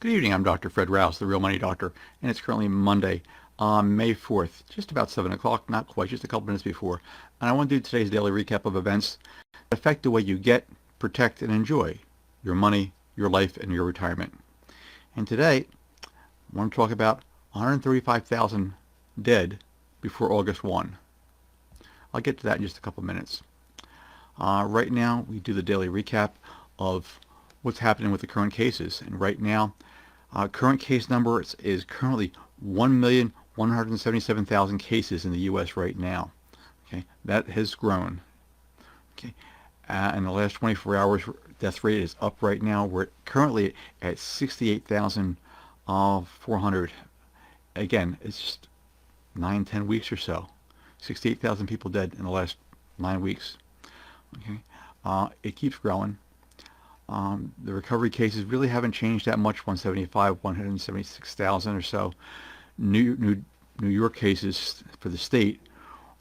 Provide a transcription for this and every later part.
Good evening. I'm Dr. Fred Rouse, the Real Money Doctor, and it's currently Monday, May 4th, just about 7 o'clock, not quite, just a couple minutes before. And I want to do today's daily recap of events that affect the way you get, protect, and enjoy your money, your life, and your retirement. And today, I want to talk about 135,000 dead before August 1. I'll get to that in just a couple minutes. Right now, we do the daily recap of what's happening with the current cases. And right now, current case number is currently 1,177,000 cases in the U.S. right now. Okay, that has grown. Okay, in the last 24 hours, death rate is up right now. We're currently at 68,400. Again, it's just 9-10 weeks or so. 68,000 people dead in the last 9 weeks. Okay, it keeps growing. The recovery cases really haven't changed that much, 176,000 or so. New York cases for the state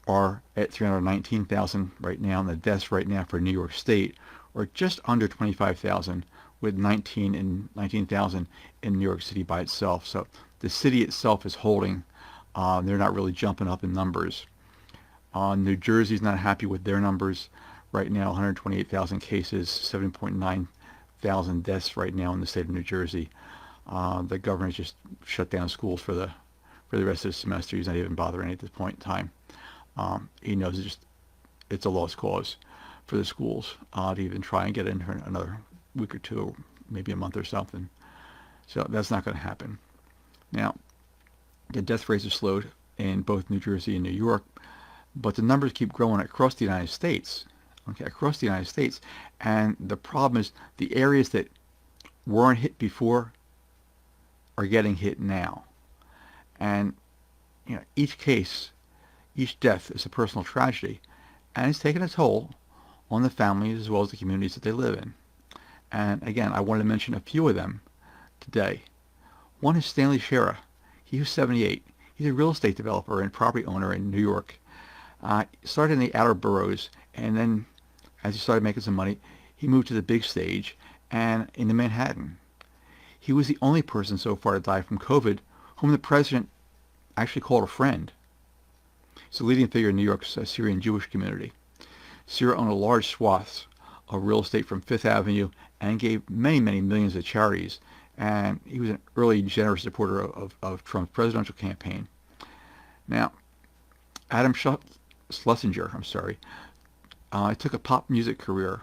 are at 319,000 right now, and the deaths right now for New York State are just under 25,000, with 19,000 in New York City by itself. So the city itself is holding. They're not really jumping up in numbers. New Jersey's not happy with their numbers right now. 128,000 cases, 7.9 thousand deaths right now in the state of New Jersey. The governor's just shut down schools for the rest of the semester. He's not even bothering at this point in time. He knows it's a lost cause for the schools to even try and get in for another week or two, maybe a month or something. So that's not going to happen. Now, the death rates are slowed in both New Jersey and New York, but the numbers keep growing across the United States. Okay, across the United States. And the problem is the areas that weren't hit before are getting hit now. And each case, each death is a personal tragedy, and it's taking a toll on the families as well as the communities that they live in. And again, I wanted to mention a few of them today. One is Stanley Shera. He was 78. He's a real estate developer and property owner in New York. Started in the outer boroughs, and then as he started making some money, he moved to the big stage and into Manhattan. He was the only person so far to die from COVID whom the president actually called a friend. He's a leading figure in New York's Syrian Jewish community. Syria owned a large swath of real estate from Fifth Avenue and gave many, many millions to charities. And he was an early generous supporter of Trump's presidential campaign. Now, Adam Schlesinger, took a pop music career.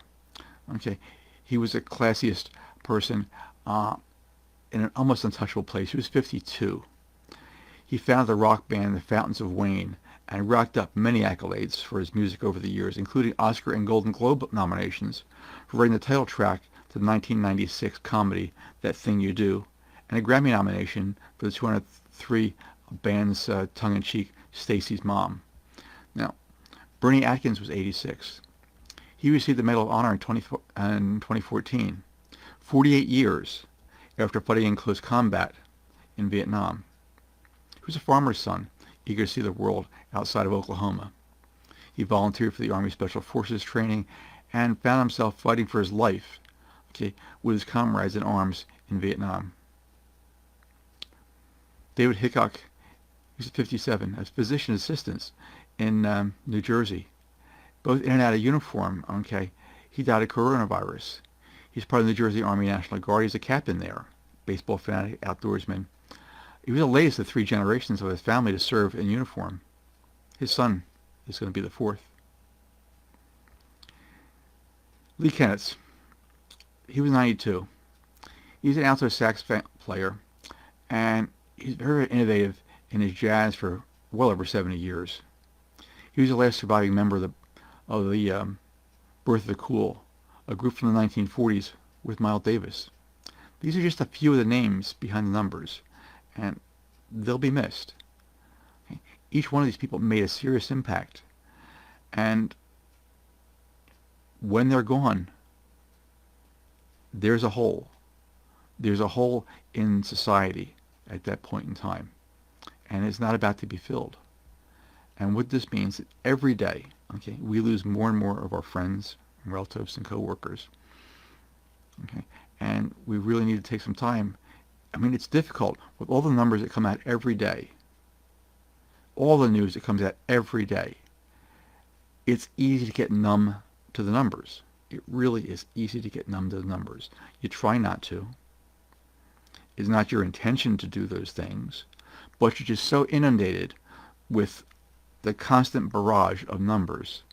Okay, he was a classiest person in an almost untouchable place. He was 52. He founded the rock band The Fountains of Wayne and racked up many accolades for his music over the years, including Oscar and Golden Globe nominations for writing the title track to the 1996 comedy That Thing You Do, and a Grammy nomination for the 203 band's tongue-in-cheek Stacy's Mom. Now, Bernie Atkins was 86. He received the Medal of Honor in 2014, 48 years after fighting in close combat in Vietnam. He was a farmer's son, eager to see the world outside of Oklahoma. He volunteered for the Army Special Forces training and found himself fighting for his life, with his comrades in arms in Vietnam. David Hickok, he was 57, as physician assistant in New Jersey, both in and out of uniform. He died of coronavirus. He's part of the New Jersey Army National Guard. He's a captain there, baseball fanatic, outdoorsman. He was the latest of 3 generations of his family to serve in uniform. His son is going to be the 4th. Lee Kennetz, he was 92. He's an alto sax player, and he's very innovative in his jazz for well over 70 years. He was the last surviving member of the Birth of the Cool, a group from the 1940s with Miles Davis. These are just a few of the names behind the numbers, and they'll be missed. Each one of these people made a serious impact, and when they're gone, there's a hole. There's a hole in society at that point in time, and it's not about to be filled. And what this means is that every day, we lose more and more of our friends, relatives, and coworkers. And we really need to take some time I mean, it's difficult with all the numbers that come out every day, all the news that comes out every day. It's easy to get numb to the numbers. It really is easy to get numb to the numbers. You try not to. It's not your intention to do those things, but you're just so inundated with the constant barrage of numbers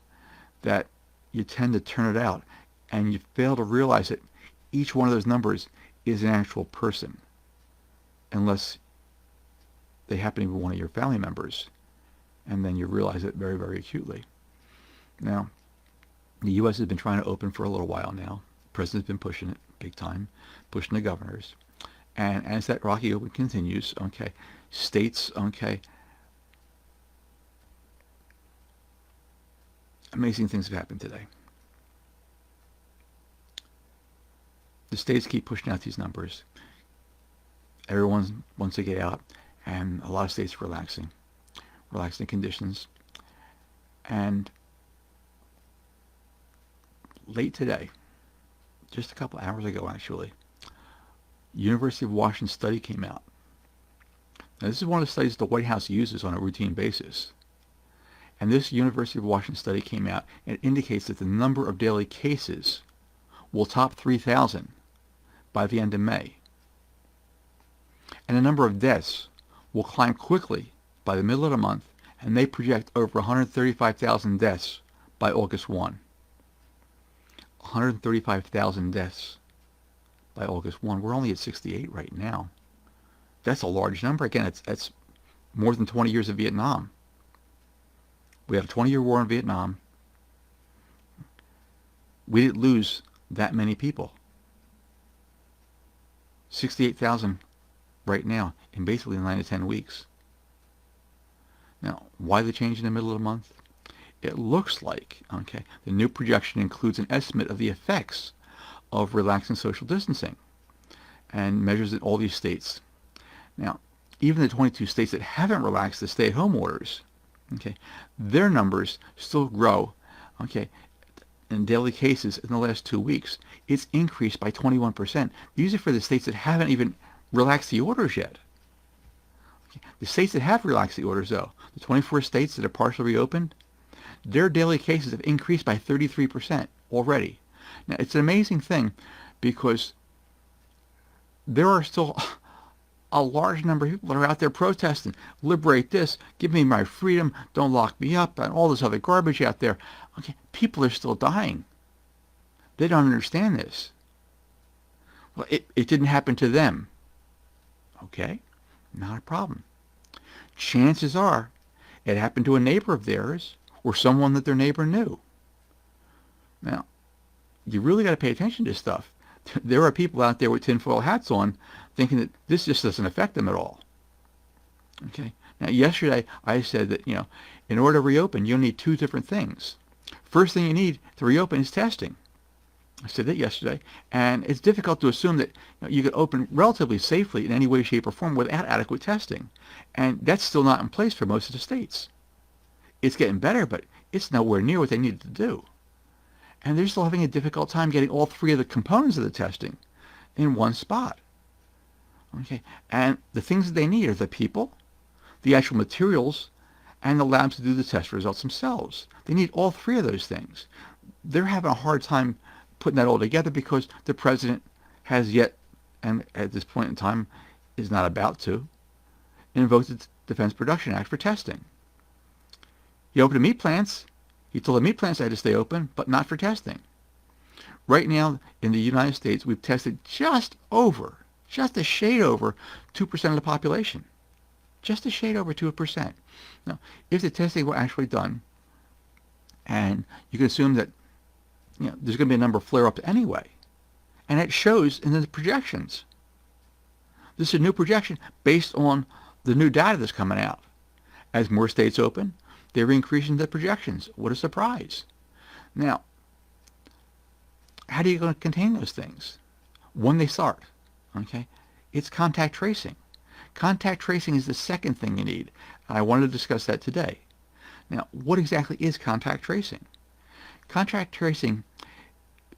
that you tend to turn it out, and you fail to realize that each one of those numbers is an actual person, unless they happen to be one of your family members, and then you realize it very, very acutely. Now, the U.S. has been trying to open for a little while now. The president's been pushing it big time, pushing the governors. And as that rocky open continues, okay, states, okay, amazing things have happened today. The states keep pushing out these numbers. Everyone wants to get out, and a lot of states are relaxing conditions. And late today, just a couple hours ago actually, University of Washington study came out. Now, this is one of the studies the White House uses on a routine basis. And this University of Washington study came out, and it indicates that the number of daily cases will top 3,000 by the end of May. And the number of deaths will climb quickly by the middle of the month, and they project over 135,000 deaths by August 1. 135,000 deaths by August 1. We're only at 68 right now. That's a large number. Again, that's more than 20 years of Vietnam. We had a 20-year war in Vietnam. We didn't lose that many people. 68,000 right now in basically 9 to 10 weeks. Now, why the change in the middle of the month? It looks like, okay, the new projection includes an estimate of the effects of relaxing social distancing and measures in all these states. Now, even the 22 states that haven't relaxed the stay-at-home orders, okay, their numbers still grow, okay, in daily cases in the last 2 weeks. It's increased by 21%. These are for the states that haven't even relaxed the orders yet. Okay. The states that have relaxed the orders, though, the 24 states that are partially reopened, their daily cases have increased by 33% already. Now, it's an amazing thing because there are still a large number of people that are out there protesting, liberate this, give me my freedom, don't lock me up, and all this other garbage out there. Okay, people are still dying. They don't understand this. Well, it didn't happen to them. Okay, not a problem. Chances are it happened to a neighbor of theirs or someone that their neighbor knew. Now, you really got to pay attention to this stuff. There are people out there with tinfoil hats on thinking that this just doesn't affect them at all. Okay. Now, yesterday I said that, in order to reopen, you'll need 2 different things. First thing you need to reopen is testing. I said that yesterday, and it's difficult to assume that you could open relatively safely in any way, shape, or form without adequate testing, and that's still not in place for most of the states. It's getting better, but it's nowhere near what they need to do. And they're still having a difficult time getting all 3 of the components of the testing in one spot. Okay, and the things that they need are the people, the actual materials, and the labs to do the test results themselves. They need all 3 of those things. They're having a hard time putting that all together because the president has yet, and at this point in time is not about to, invoke the Defense Production Act for testing. He opened the meat plants. He told the meat plants they had to stay open, but not for testing. Right now, in the United States, we've tested just a shade over 2% of the population. Just a shade over 2%. Now, if the testing were actually done, and you can assume that there's going to be a number of flare-ups anyway, and it shows in the projections. This is a new projection based on the new data that's coming out. As more states open, they're increasing the projections. What a surprise. Now, how are you going to contain those things when they start? Okay, it's contact tracing. Contact tracing is the second thing you need. I wanted to discuss that today. Now, what exactly is contact tracing? Contact tracing,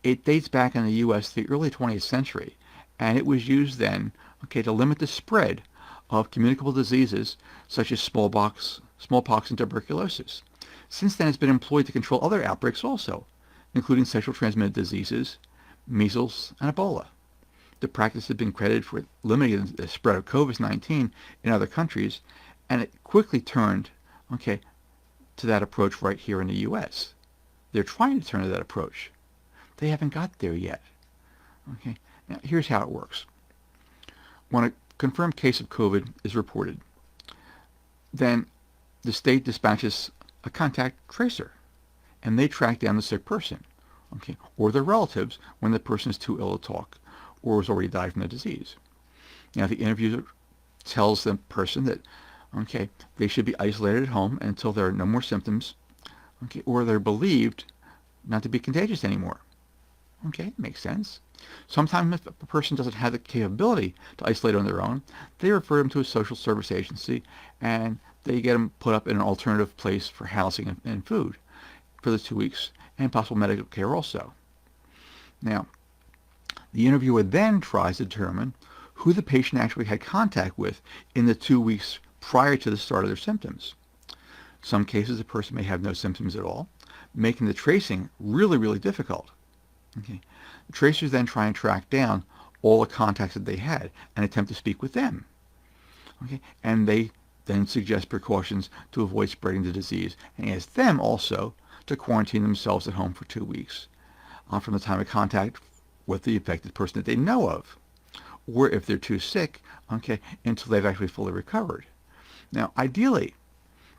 it dates back in the U.S. to the early 20th century, and it was used then, okay, to limit the spread of communicable diseases such as smallpox and tuberculosis. Since then, it's been employed to control other outbreaks also, including sexually transmitted diseases, measles, and Ebola. The practice has been credited for limiting the spread of COVID-19 in other countries, and it quickly turned, okay, to that approach right here in the U.S. They're trying to turn to that approach. They haven't got there yet. Okay. Now, here's how it works. When a confirmed case of COVID is reported, then the state dispatches a contact tracer, and they track down the sick person, okay, or their relatives when the person is too ill to talk or has already died from the disease. Now, the interviewer tells the person that, okay, they should be isolated at home until there are no more symptoms, okay, or they're believed not to be contagious anymore. Okay, makes sense. Sometimes if a person doesn't have the capability to isolate on their own, they refer them to a social service agency, and they get them put up in an alternative place for housing and food for the 2 weeks, and possible medical care also. Now, the interviewer then tries to determine who the patient actually had contact with in the 2 weeks prior to the start of their symptoms. Some cases, the person may have no symptoms at all, making the tracing really, really difficult. Okay. The tracers then try and track down all the contacts that they had and attempt to speak with them. Okay. And they then suggest precautions to avoid spreading the disease and ask them also to quarantine themselves at home for 2 weeks from the time of contact with the affected person that they know of, or if they're too sick, okay, until they've actually fully recovered. Now, ideally,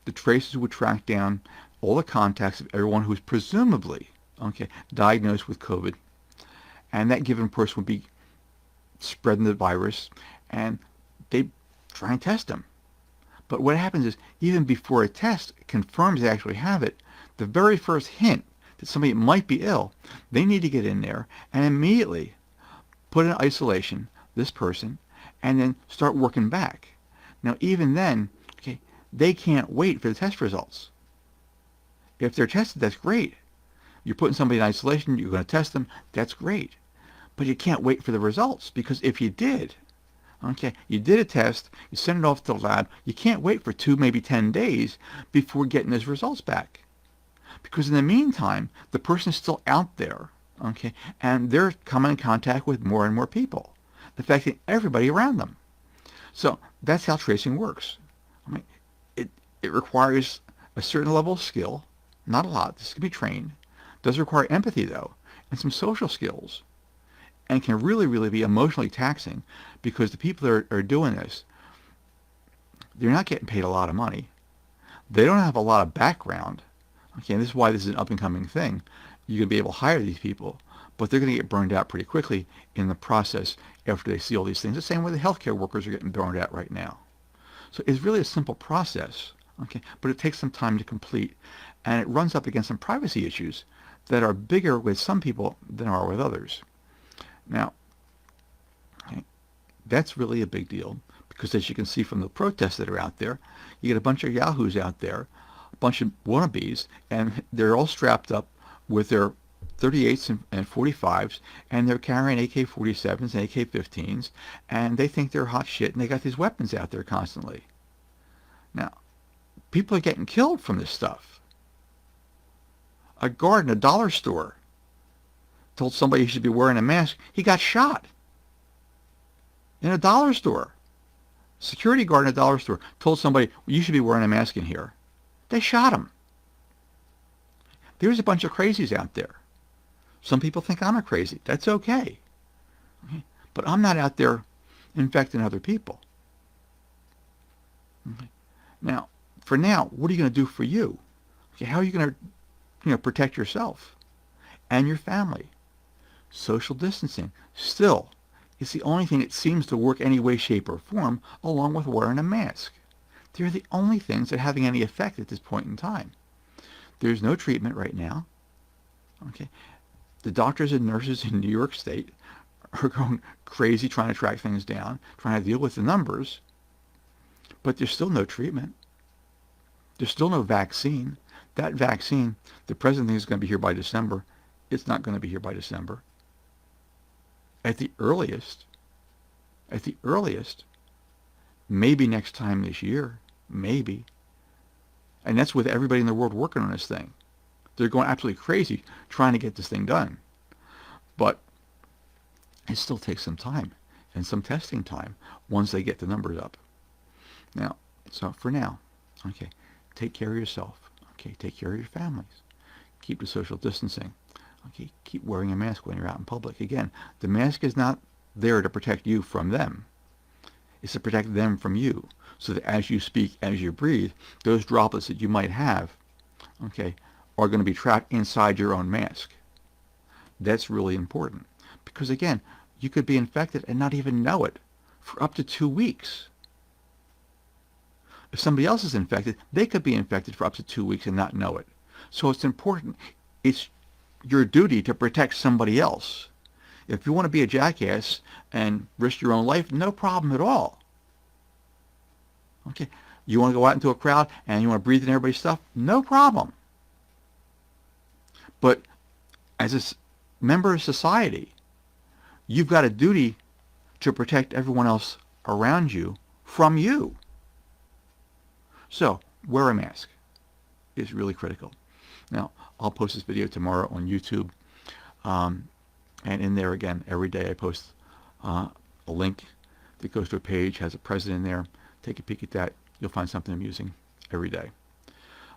the tracers would track down all the contacts of everyone who is presumably, okay, diagnosed with COVID, and that given person would be spreading the virus, and they try and test them. But what happens is, even before a test confirms they actually have it, the very first hint that somebody might be ill, they need to get in there and immediately put in isolation this person and then start working back. Now, even then, okay, they can't wait for the test results. If they're tested, that's great. You're putting somebody in isolation, you're going to test them, that's great. But you can't wait for the results, because if you did, okay, you did a test, you send it off to the lab, you can't wait for 2, maybe 10 days before getting those results back. Because in the meantime, the person is still out there, okay, and they're coming in contact with more and more people, affecting everybody around them. So that's how tracing works. I mean, it requires a certain level of skill, not a lot, this can be trained. It does require empathy, though, and some social skills, and can really, really be emotionally taxing, because the people that are doing this, they're not getting paid a lot of money. They don't have a lot of background. Okay, and this is why this is an up-and-coming thing. You're going to be able to hire these people, but they're going to get burned out pretty quickly in the process after they see all these things. The same way the healthcare workers are getting burned out right now. So it's really a simple process, okay, but it takes some time to complete, and it runs up against some privacy issues that are bigger with some people than are with others. Now, okay, that's really a big deal, because as you can see from the protests that are out there, you get a bunch of yahoos out there, a bunch of wannabes, and they're all strapped up with their 38s and 45s, and they're carrying AK-47s and AK-15s, and they think they're hot shit, and they got these weapons out there constantly. Now, people are getting killed from this stuff. A guard in a dollar store told somebody he should be wearing a mask. He got shot in a dollar store. Security guard in a dollar store told somebody, well, you should be wearing a mask in here. They shot him. There's a bunch of crazies out there. Some people think I'm a crazy. That's okay. Okay? But I'm not out there infecting other people. Okay? Now, for now, what are you going to do for you? Okay, how are you going to protect yourself and your family? Social distancing still is the only thing that seems to work any way, shape, or form, along with wearing a mask. They're the only things that are having any effect at this point in time. There's no treatment right now. Okay, the doctors and nurses in New York State are going crazy trying to track things down, trying to deal with the numbers, but there's still no treatment. There's still no vaccine. That vaccine, the president thinks is going to be here by December. It's not going to be here by December. At the earliest, at the earliest, maybe next time this year, maybe. And that's with everybody in the world working on this thing. They're going absolutely crazy trying to get this thing done. But it still takes some time and some testing time once they get the numbers up. Now, so for now, okay, take care of yourself. Okay, take care of your families. Keep the social distancing. Okay, keep wearing a mask when you're out in public. Again, the mask is not there to protect you from them. It's to protect them from you. So that as you speak, as you breathe, those droplets that you might have, okay, are going to be trapped inside your own mask. That's really important. Because again, you could be infected and not even know it for up to 2 weeks. If somebody else is infected, they could be infected for up to 2 weeks and not know it. So it's important. It's your duty to protect somebody else. If you want to be a jackass and risk your own life, no problem at all. Okay, you want to go out into a crowd and you want to breathe in everybody's stuff, no problem. But as a member of society, you've got a duty to protect everyone else around you from you. So, wear a mask. It's really critical. Now, I'll post this video tomorrow on YouTube. And in there, again, every day I post a link that goes to a page, has a president in there. Take a peek at that. You'll find something amusing every day.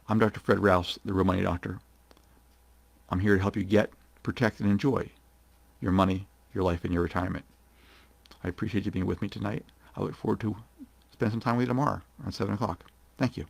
I'm Dr. Fred Rouse, the Real Money Doctor. I'm here to help you get, protect, and enjoy your money, your life, and your retirement. I appreciate you being with me tonight. I look forward to spending some time with you tomorrow around 7 o'clock. Thank you.